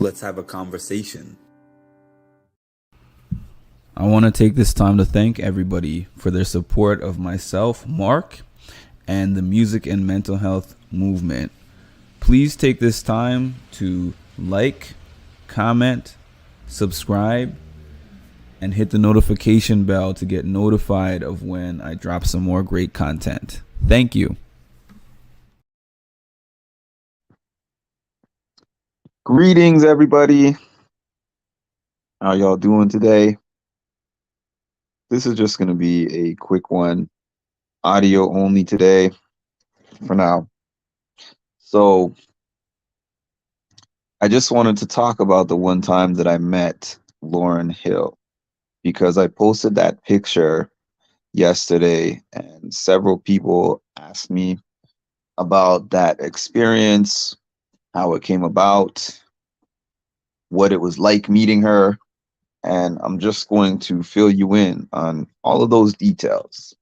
Let's have a conversation. I want to take this time to thank everybody for their support of myself, Mark, and the music and mental health movement. Please take this time to like, comment, subscribe, and hit the notification bell to get notified of when I drop some more great content. Thank you. Greetings, everybody. How y'all doing today? This is just going to be a quick one, audio only today for now. So I just wanted to talk about the one time that I met Lauryn Hill, because I posted that picture yesterday and several people asked me about that experience, how it came about, what it was like meeting her. And I'm just going to fill you in on all of those details,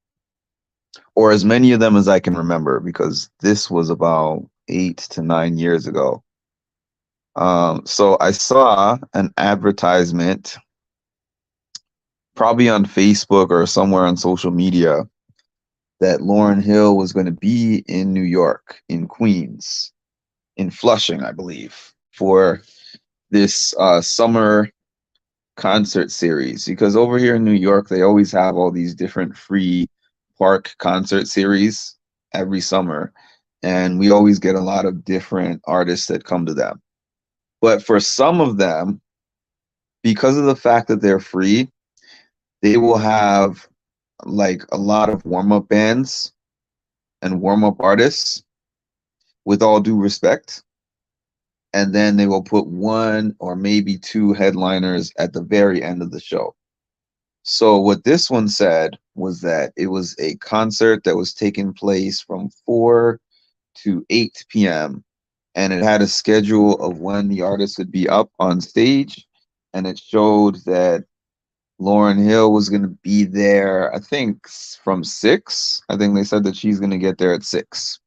or as many of them as I can remember, because this was about 8 to 9 years ago. So I saw an advertisement, probably on Facebook or somewhere on social media, that Lauryn Hill was going to be in New York, in Queens, in Flushing, I believe, for this summer concert series, because over here in New York they always have all these different free park concert series every summer, and we always get a lot of different artists that come to them. But for some of them, because of the fact that they're free, they will have like a lot of warm-up bands and warm-up artists, with all due respect, and then they will put one or maybe two headliners at the very end of the show. So what this one said was that it was a concert that was taking place from 4 to 8 p.m. and it had a schedule of when the artist would be up on stage, and it showed that Lauryn Hill was going to be there, I think, from 6. I think they said that she's going to get there at 6.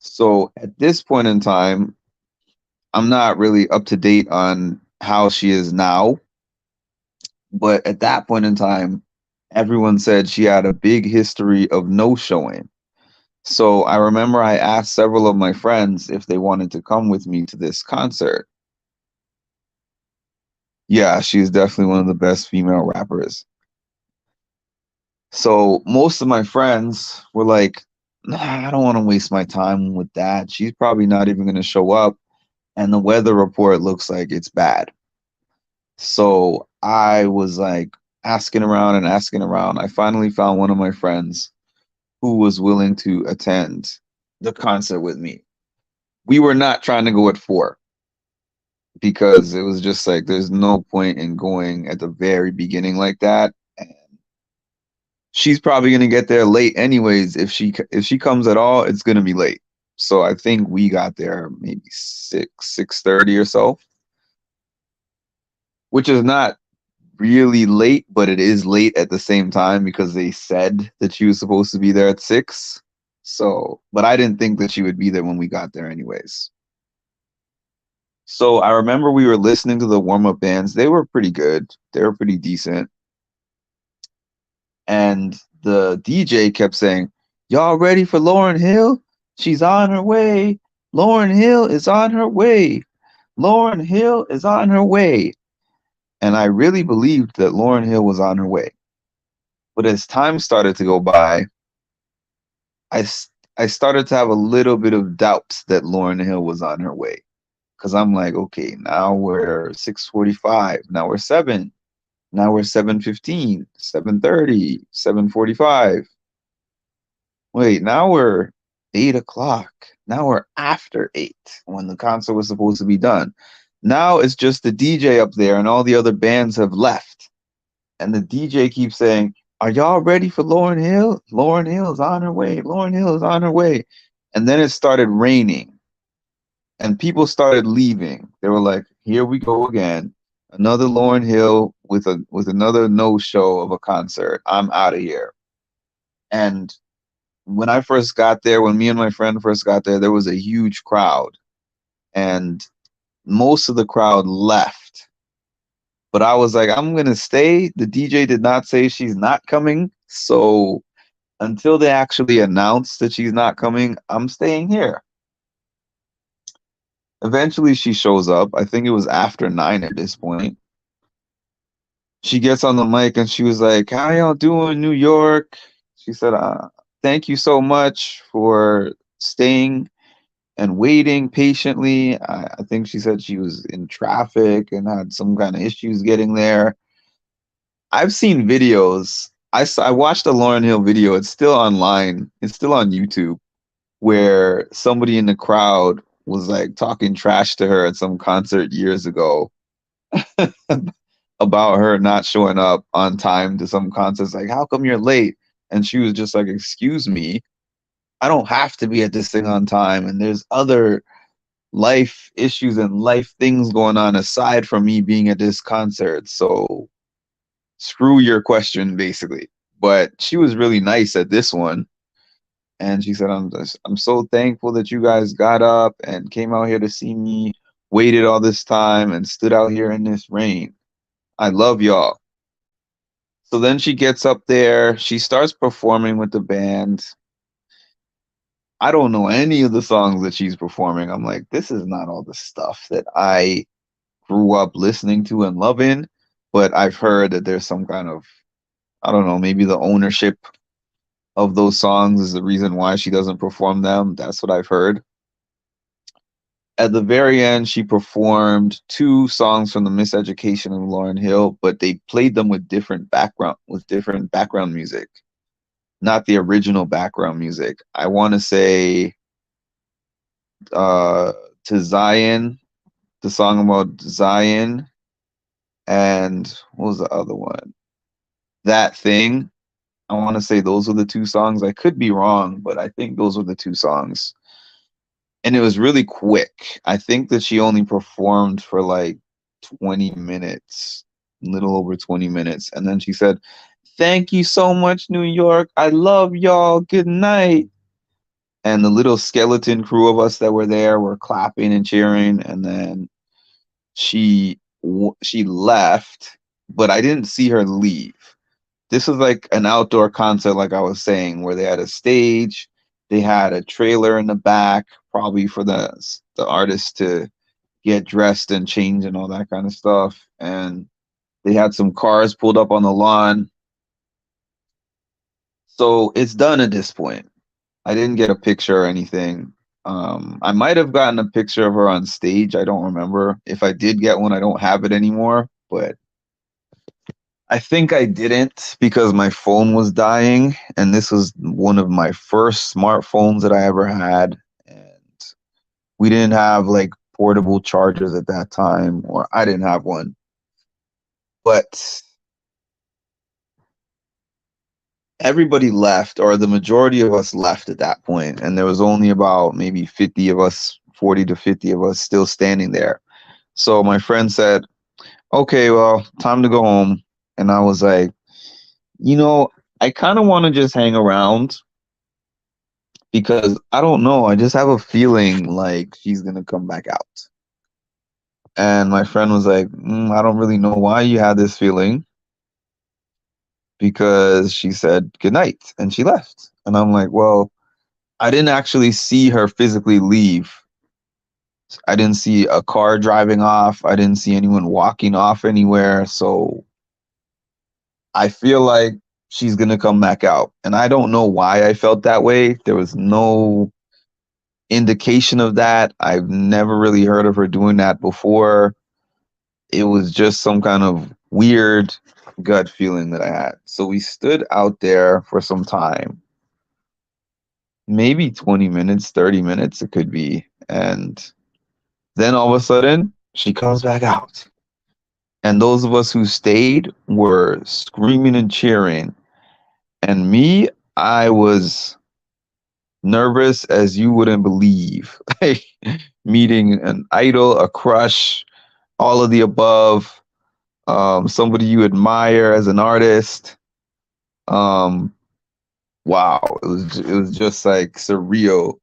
So at this point in time, I'm not really up to date on how she is now, but at that point in time, everyone said she had a big history of no showing. So I remember I asked several of my friends if they wanted to come with me to this concert. Yeah, she's definitely one of the best female rappers. So most of my friends were like, nah, I don't want to waste my time with that. She's probably not even going to show up, and the weather report looks like it's bad. So I was like asking around and asking around. I finally found one of my friends who was willing to attend the concert with me. We were not trying to go at 4, because it was just like there's no point in going at the very beginning like that. And she's probably gonna get there late anyways. If she comes at all, it's gonna be late. So I think we got there maybe 6:30 or so, which is not really late, but it is late at the same time because they said that she was supposed to be there at 6. So, but I didn't think that she would be there when we got there anyways. So I remember we were listening to the warm-up bands. They were pretty good. They were pretty decent. And the DJ kept saying, "Y'all ready for Lauryn Hill? She's on her way. Lauryn Hill is on her way. Lauryn Hill is on her way." And I really believed that Lauryn Hill was on her way. But as time started to go by, I, I started to have a little bit of doubts that Lauryn Hill was on her way. Because I'm like, okay, now we're 6:45, now we're 7, now we're 7:15, 7:30, 7:45. Wait, now we're 8 o'clock. Now we're after 8 when the concert was supposed to be done. Now it's just the DJ up there and all the other bands have left. And the DJ keeps saying, "Are y'all ready for Lauryn Hill? Lauryn Hill is on her way. Lauryn Hill is on her way." And then it started raining and people started leaving. They were like, "Here we go again. Another Lauryn Hill with another no-show of a concert. I'm out of here." And when I first got there, when me and my friend first got there, there was a huge crowd. And most of the crowd left. But I was like, I'm gonna stay. The DJ did not say she's not coming, so until they actually announce that she's not coming, I'm staying here. Eventually, she shows up. I think it was after 9 at this point. She gets on the mic and she was like, "How y'all doing, New York?" She said, "Thank you so much for staying and waiting patiently." I think she said she was in traffic and had some kind of issues getting there. I've seen videos. I watched a Lauren Hill video. It's still online. It's still on YouTube, where somebody in the crowd was like talking trash to her at some concert years ago about her not showing up on time to some concerts. Like, how come you're late? And she was just like, "Excuse me, I don't have to be at this thing on time. And there's other life issues and life things going on aside from me being at this concert. So screw your question, basically." But she was really nice at this one. And she said, I'm so thankful that you guys got up and came out here to see me, waited all this time and stood out here in this rain. I love y'all. So then she gets up there, she starts performing with the band. I don't know any of the songs that she's performing. I'm like, this is not all the stuff that I grew up listening to and loving, but I've heard that there's some kind of, I don't know, maybe the ownership of those songs is the reason why she doesn't perform them. That's what I've heard. At the very end, she performed two songs from the Miseducation of Lauren Hill, but they played them with different background music, not the original background music. I want to say to Zion, the song about Zion, and what was the other one? That Thing. I want to say those were the two songs. I could be wrong, but I think those were the two songs. And it was really quick. I think that she only performed for like 20 minutes, a little over 20 minutes. And then she said, "Thank you so much, New York. I love y'all. Good night." And the little skeleton crew of us that were there were clapping and cheering. And then she left, but I didn't see her leave. This was like an outdoor concert, like I was saying, where they had a stage, they had a trailer in the back, probably for the artist to get dressed and change and all that kind of stuff. And they had some cars pulled up on the lawn. So it's done at this point. I didn't get a picture or anything. I might have gotten a picture of her on stage. I don't remember. If I did get one, I don't have it anymore. But I think I didn't because my phone was dying, and this was one of my first smartphones that I ever had. And we didn't have like portable chargers at that time, or I didn't have one. But everybody left, or the majority of us left at that point, and there was only about maybe 50 of us, 40 to 50 of us still standing there. So my friend said, "Okay, well, time to go home." And I was like, you know, I kind of want to just hang around because I don't know. I just have a feeling like she's going to come back out. And my friend was like, "I don't really know why you had this feeling," because she said good night and she left. And I'm like, well, I didn't actually see her physically leave. I didn't see a car driving off. I didn't see anyone walking off anywhere. So I feel like she's going to come back out. And I don't know why I felt that way. There was no indication of that. I've never really heard of her doing that before. It was just some kind of weird gut feeling that I had. So we stood out there for some time, maybe 20 minutes, 30 minutes, it could be. And then all of a sudden, she comes back out. And those of us who stayed were screaming and cheering. And me, I was nervous as you wouldn't believe. Meeting an idol, a crush, all of the above, somebody you admire as an artist. Um, wow, it was just like surreal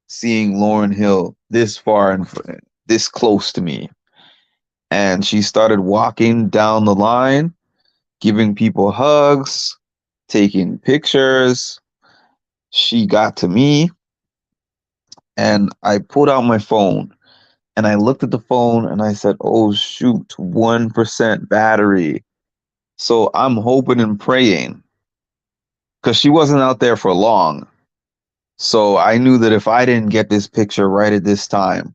seeing Lauren Hill this far this close to me. And she started walking down the line, giving people hugs, taking pictures. She got to me, and I pulled out my phone and I looked at the phone and I said, oh, shoot, 1% battery. So I'm hoping and praying because she wasn't out there for long. So I knew that if I didn't get this picture right at this time,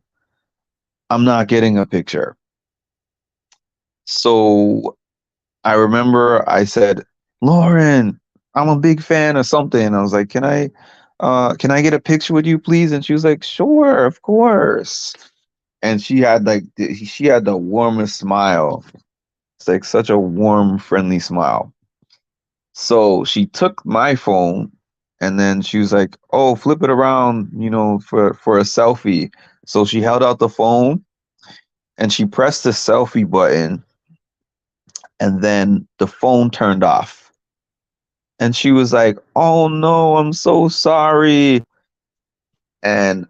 I'm not getting a picture. So I remember I said, Lauren, I'm a big fan of something. I was like, can I get a picture with you, please? And she was like, sure, of course. And she had the warmest smile. It's like such a warm, friendly smile. So she took my phone and then she was like, oh, flip it around, for a selfie. So she held out the phone and she pressed the selfie button and then the phone turned off. And she was like, oh no, I'm so sorry. And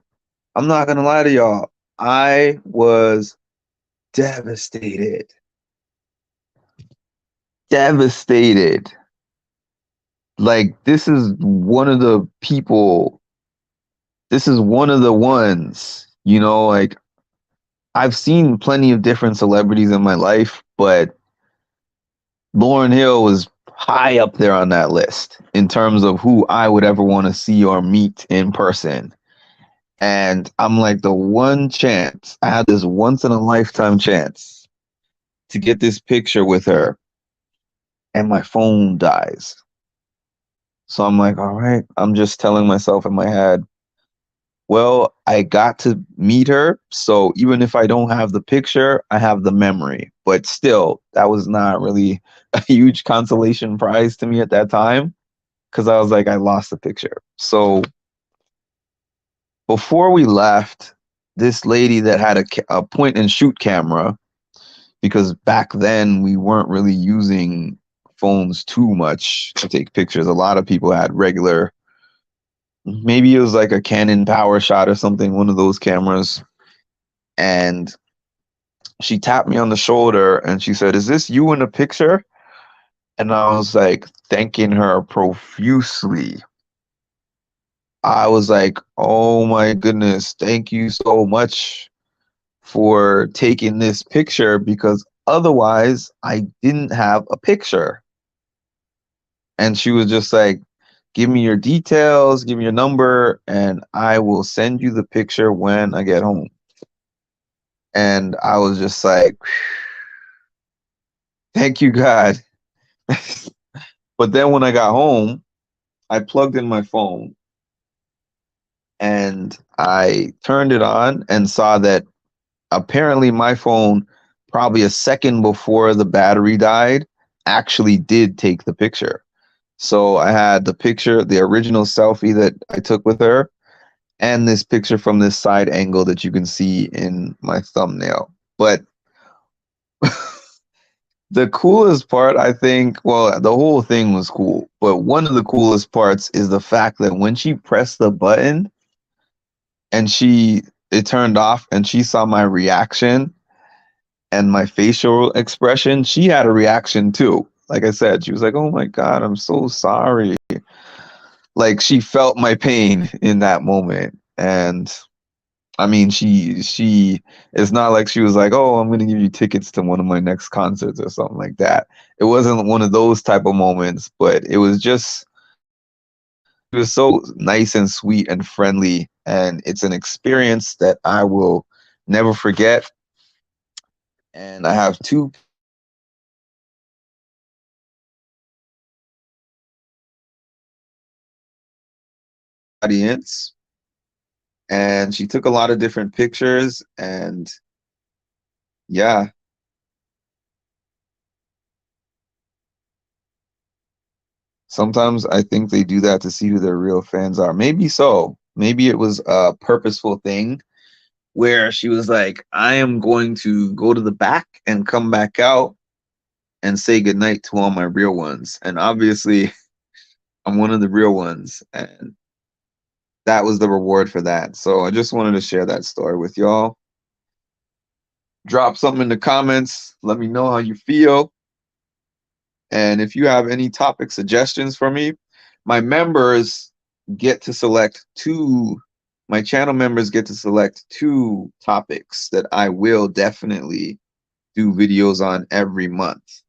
I'm not gonna lie to y'all, I was devastated. Devastated. Like, this is one of the ones, like I've seen plenty of different celebrities in my life, but Lauryn Hill was high up there on that list in terms of who I would ever want to see or meet in person. And I'm like, the one chance, I had this once in a lifetime chance to get this picture with her, and my phone dies. So I'm like, all right, I'm just telling myself in my head, well, I got to meet her. So even if I don't have the picture, I have the memory. But still, that was not really a huge consolation prize to me at that time because I was like, I lost the picture. So before we left, this lady that had a point and shoot camera, because back then we weren't really using phones too much to take pictures. A lot of people had regular, maybe it was like a Canon PowerShot or something, one of those cameras. And she tapped me on the shoulder and she said, is this you in the picture? And I was like, thanking her profusely. I was like, oh my goodness, thank you so much for taking this picture because otherwise I didn't have a picture. And she was just like, give me your details, give me your number, and I will send you the picture when I get home. And I was just like, thank you, God. But then when I got home, I plugged in my phone and I turned it on and saw that apparently my phone, probably a second before the battery died, actually did take the picture. So I had the picture, the original selfie that I took with her, and this picture from this side angle that you can see in my thumbnail. But the coolest part, I think, well, the whole thing was cool, but one of the coolest parts is the fact that when she pressed the button and it turned off and she saw my reaction and my facial expression, she had a reaction too. Like I said, she was like, "Oh my God, I'm so sorry." Like she felt my pain in that moment. And I mean, she it's not like she was like, "Oh, I'm gonna give you tickets to one of my next concerts" or something like that. It wasn't one of those type of moments, but it was so nice and sweet and friendly, and it's an experience that I will never forget. And I have two audience, and she took a lot of different pictures, and yeah, sometimes I think they do that to see who their real fans are. Maybe so. Maybe it was a purposeful thing where she was like, I am going to go to the back and come back out and say goodnight to all my real ones. And obviously, I'm one of the real ones. And that was the reward for that. So I just wanted to share that story with y'all. Drop something in the comments. Let me know how you feel. And if you have any topic suggestions for me, my members get to select my channel members get to select 2 topics that I will definitely do videos on every month.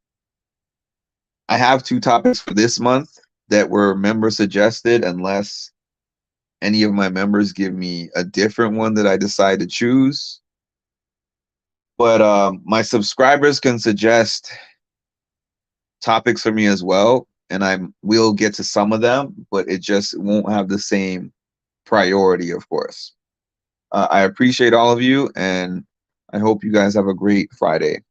I have 2 topics for this month that were member suggested, unless any of my members give me a different one that I decide to choose. But my subscribers can suggest topics for me as well, and I will get to some of them, but it just won't have the same priority, of course. I appreciate all of you, and I hope you guys have a great Friday.